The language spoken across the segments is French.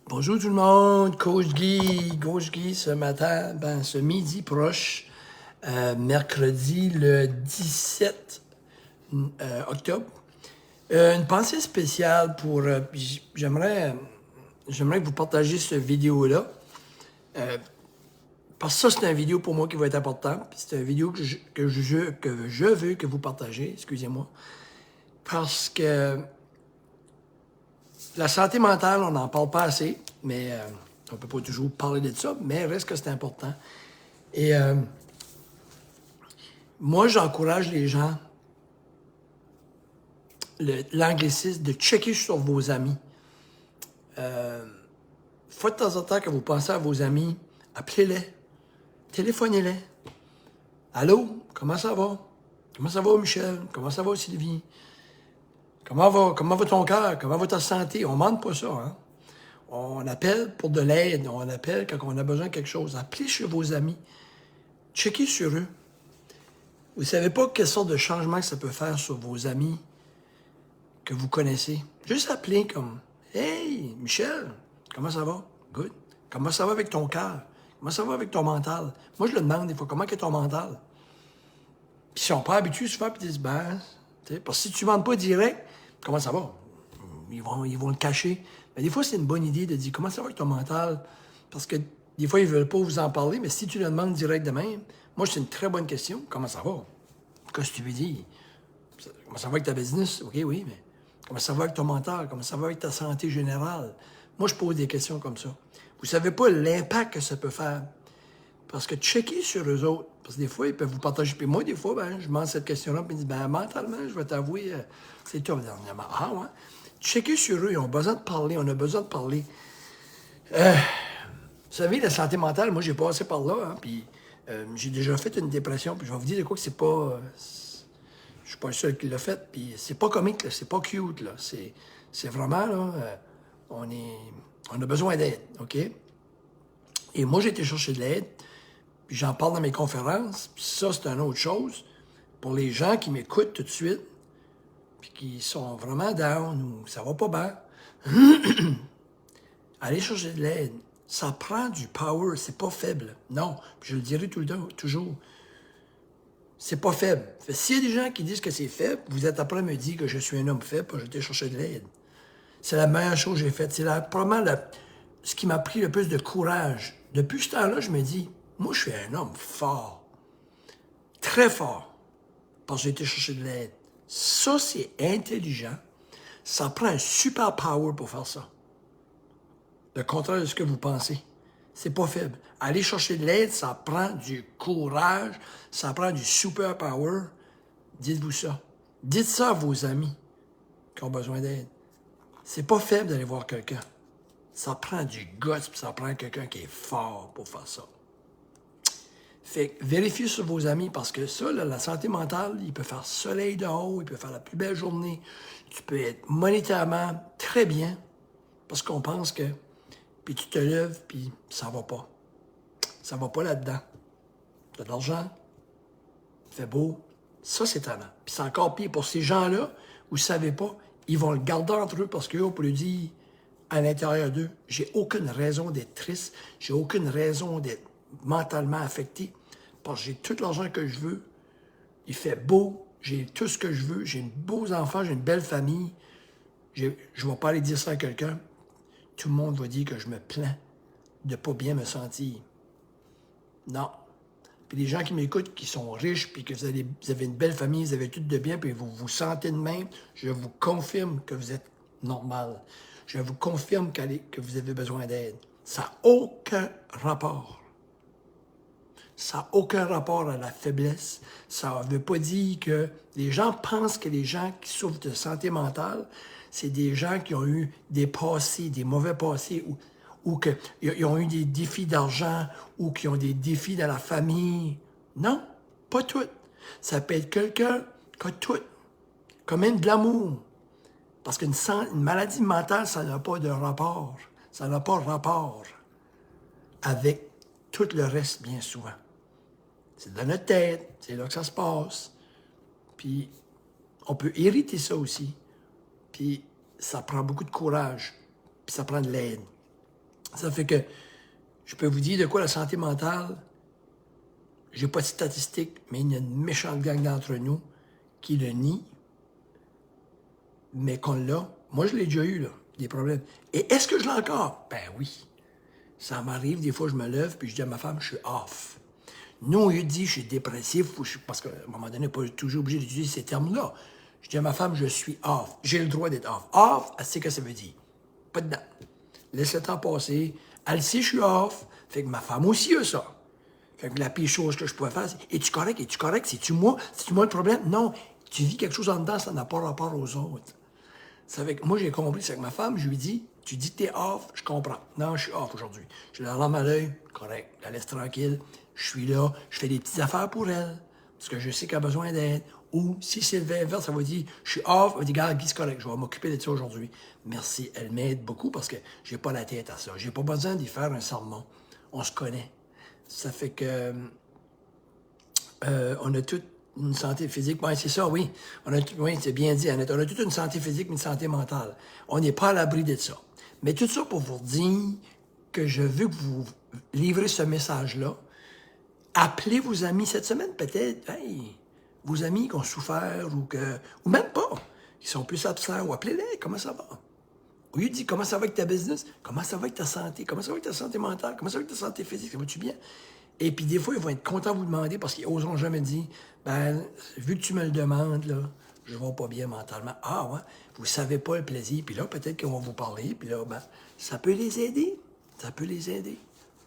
Bonjour tout le monde, Coach Guy ce matin, ce midi proche, mercredi le 17 octobre. Une pensée spéciale pour, j'aimerais que vous partagiez cette vidéo-là, parce que ça c'est une vidéo pour moi qui va être important, puis c'est une vidéo que je veux que vous partagez, excusez-moi, parce que la santé mentale, on n'en parle pas assez, mais on ne peut pas toujours parler de ça, mais reste que c'est important. Et moi, j'encourage les gens, l'anglicisme, de checker sur vos amis. Faut de temps en temps que vous pensez à vos amis, appelez-les, téléphonez-les. Allô, comment ça va? Comment ça va, Michel? Comment ça va, Sylvie? Comment va ton cœur? Comment va ta santé? On ne demande pas ça, hein? On appelle pour de l'aide, on appelle quand on a besoin de quelque chose. Appelez chez vos amis, checkez sur eux. Vous ne savez pas quelle sorte de changement que ça peut faire sur vos amis que vous connaissez. Juste appeler comme « Hey, Michel, comment ça va? Good. Comment ça va avec ton cœur? Comment ça va avec ton mental? » Moi, je le demande des fois, comment est ton mental? Puis ils sont pas habitués souvent, puis ils disent « Ben, parce que si tu ne demandes pas direct, comment ça va? » Ils vont le cacher. Mais des fois, c'est une bonne idée de dire « Comment ça va avec ton mental? » Parce que des fois, ils ne veulent pas vous en parler, mais si tu le demandes direct de même, moi, c'est une très bonne question. Comment ça va? Qu'est-ce que tu veux dire? Comment ça va avec ta business? OK, oui, mais comment ça va avec ton mental? Comment ça va avec ta santé générale? Moi, je pose des questions comme ça. Vous ne savez pas l'impact que ça peut faire. Parce que checker sur eux autres, parce que des fois, ils peuvent vous partager. Puis moi, des fois, je demande cette question-là, puis ils disent, mentalement, je vais t'avouer, c'est toi dernièrement. Ah, ouais? Checker sur eux, ils ont besoin de parler, on a besoin de parler. Vous savez, la santé mentale, moi, j'ai passé par là, hein, puis j'ai déjà fait une dépression, puis je vais vous dire de quoi que c'est pas... je suis pas le seul qui l'a fait, puis c'est pas comique, là, c'est pas cute, là. C'est vraiment, là, on a besoin d'aide, OK? Et moi, j'ai été chercher de l'aide, puis j'en parle dans mes conférences, puis ça, c'est une autre chose. Pour les gens qui m'écoutent tout de suite, puis qui sont vraiment down, ou ça va pas bien, allez chercher de l'aide. Ça prend du power, c'est pas faible. Non, puis je le dirai tout le temps, toujours. C'est pas faible. S'il y a des gens qui disent que c'est faible, vous êtes après me dire que je suis un homme faible, puis je vais chercher de l'aide. C'est la meilleure chose que j'ai faite. C'est probablement ce qui m'a pris le plus de courage. Depuis ce temps-là, je me dis, moi, je suis un homme fort. Très fort. Parce que j'ai été chercher de l'aide. Ça, c'est intelligent. Ça prend un super power pour faire ça. Le contraire de ce que vous pensez. C'est pas faible. Aller chercher de l'aide, ça prend du courage, ça prend du super power. Dites-vous ça. Dites ça à vos amis qui ont besoin d'aide. C'est pas faible d'aller voir quelqu'un. Ça prend du guts, puis ça prend quelqu'un qui est fort pour faire ça. Fait que vérifiez sur vos amis, parce que ça, là, la santé mentale, il peut faire soleil dehors, il peut faire la plus belle journée. Tu peux être monétairement très bien, parce qu'on pense que... Puis tu te lèves, puis ça va pas. Ça va pas là-dedans. Tu as de l'argent, il fait beau. Ça, c'est talent. Puis c'est encore pire pour ces gens-là, vous ne savez pas, ils vont le garder entre eux parce qu'eux, on peut lui dire à l'intérieur d'eux, j'ai aucune raison d'être triste, j'ai aucune raison d'être mentalement affecté, parce que j'ai tout l'argent que je veux, il fait beau, j'ai tout ce que je veux, j'ai de beaux enfants, j'ai une belle famille, je ne vais pas aller dire ça à quelqu'un, tout le monde va dire que je me plains de ne pas bien me sentir. Non. Puis les gens qui m'écoutent, qui sont riches, puis que vous avez une belle famille, vous avez tout de bien, puis vous vous sentez de même, je vous confirme que vous êtes normal. Je vous confirme que vous avez besoin d'aide. Ça n'a aucun rapport. Ça n'a aucun rapport à la faiblesse. Ça ne veut pas dire que... Les gens pensent que les gens qui souffrent de santé mentale, c'est des gens qui ont eu des passés, des mauvais passés, ou qu'ils ont eu des défis d'argent, ou qui ont des défis dans la famille. Non, pas tout. Ça peut être quelqu'un qui a tout, comme même de l'amour. Parce qu'une maladie mentale, ça n'a pas de rapport. Ça n'a pas de rapport avec tout le reste, bien souvent. C'est dans notre tête, c'est là que ça se passe. Puis, on peut hériter ça aussi. Puis, ça prend beaucoup de courage. Puis, ça prend de l'aide. Ça fait que je peux vous dire de quoi la santé mentale, j'ai pas de statistiques, mais il y a une méchante gang d'entre nous qui le nie, mais qu'on l'a. Moi, je l'ai déjà eu, là, des problèmes. Et est-ce que je l'ai encore? Ben oui. Ça m'arrive, des fois, je me lève, puis je dis à ma femme, je suis off. Nous, on lui dit, je suis dépressif, parce qu'à un moment donné, pas toujours obligé d'utiliser ces termes-là. Je dis à ma femme, je suis off. J'ai le droit d'être off. Off, elle sait ce que ça veut dire. Pas dedans. Laisse le temps passer. Elle sait, je suis off. Fait que ma femme aussi a ça. Fait que la pire chose que je pourrais faire, c'est, es-tu correct? Es-tu correct? C'est-tu moi? C'est-tu moi le problème? Non. Tu vis quelque chose en dedans, ça n'a pas rapport aux autres. Ça fait que moi, j'ai compris, c'est que ma femme, je lui dis, tu dis que t'es off, je comprends. Non, je suis off aujourd'hui. Je la larme à l'œil, correct, la laisse tranquille. Je suis là, je fais des petites affaires pour elle, parce que je sais qu'elle a besoin d'aide. Ou si c'est le vert, ça va dire, je suis off, elle va dire, regarde, Guy, c'est correct, je vais m'occuper de ça aujourd'hui. Merci, elle m'aide beaucoup parce que j'ai pas la tête à ça. J'ai pas besoin d'y faire un sermon. On se connaît. Ça fait que on a toute une santé physique. Oui, c'est ça, oui. Oui, c'est bien dit, Annette. On a toute une santé physique, mais une santé mentale. On n'est pas à l'abri de ça. Mais tout ça pour vous dire que je veux que vous livrez ce message-là. Appelez vos amis cette semaine, peut-être. Hey, vos amis qui ont souffert ou même pas, qui sont plus absents, ou appelez-les. Comment ça va? Au lieu de dire comment ça va avec ta business, comment ça va avec ta santé, comment ça va avec ta santé mentale, comment ça va avec ta santé physique, ça va-tu bien? Et puis des fois, ils vont être contents de vous demander parce qu'ils n'oseront jamais dire, ben, vu que tu me le demandes, là, je ne vais pas bien mentalement. Ah ouais, vous ne savez pas le plaisir. Puis là, peut-être qu'ils vont vous parler, puis là, ben, ça peut les aider. Ça peut les aider.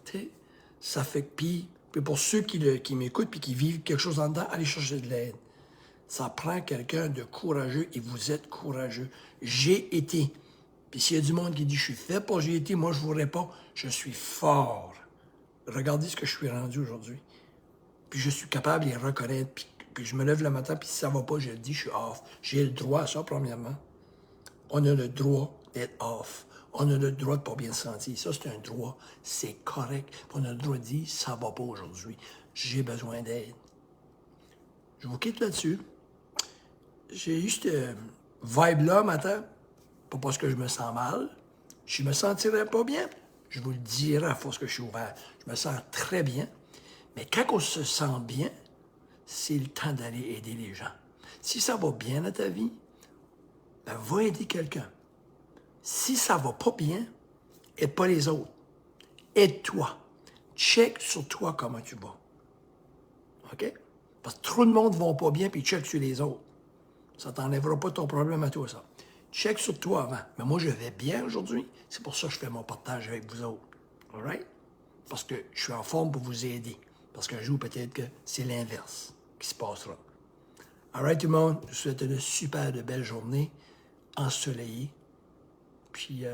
Tu sais, ça fait que, puis pour ceux qui m'écoutent puis qui vivent quelque chose en dedans, allez chercher de l'aide. Ça prend quelqu'un de courageux et vous êtes courageux. J'ai été. Puis s'il y a du monde qui dit je suis fait pour j'ai été, moi je vous réponds, je suis fort. Regardez ce que je suis rendu aujourd'hui. Puis je suis capable de les reconnaître. Puis je me lève le matin, puis si ça va pas, je le dis, je suis off. J'ai le droit à ça, premièrement. On a le droit d'être off. On a le droit de pas bien se sentir. Ça, c'est un droit. C'est correct. Puis on a le droit de dire, ça va pas aujourd'hui. J'ai besoin d'aide. Je vous quitte là-dessus. J'ai eu cette vibe-là matin. Pas parce que je me sens mal. Je me sentirais pas bien. Je vous le dirai à force que je suis ouvert. Je me sens très bien. Mais quand on se sent bien, c'est le temps d'aller aider les gens. Si ça va bien dans ta vie, ben va aider quelqu'un. Si ça va pas bien, aide pas les autres. Aide-toi. Check sur toi comment tu vas. OK? Parce que trop de monde ne va pas bien, puis check sur les autres. Ça t'enlèvera pas ton problème à toi, ça. Check sur toi avant. Mais moi, je vais bien aujourd'hui. C'est pour ça que je fais mon partage avec vous autres. All right? Parce que je suis en forme pour vous aider. Parce qu'un jour, peut-être que c'est l'inverse qui se passera. All right, tout le monde? Je vous souhaite une super de belle journée, ensoleillée. Puis,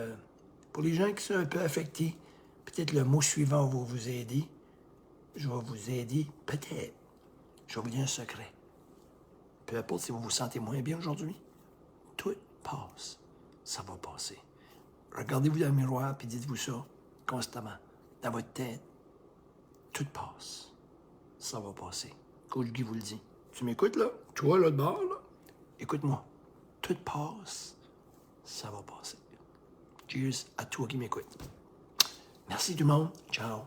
pour les gens qui sont un peu affectés, peut-être le mot suivant va vous aider. Je vais vous aider, peut-être. Je vais vous dire un secret. Peu importe si vous vous sentez moins bien aujourd'hui, tout passe. Ça va passer. Regardez-vous dans le miroir et dites-vous ça constamment. Dans votre tête, tout passe. Ça va passer. Coach Guy vous le dit. Tu m'écoutes, là? Toi, là, de bord, là? Écoute-moi. Tout passe. Ça va passer. Cheers à toi qui m'écoute. Merci tout le monde. Ciao.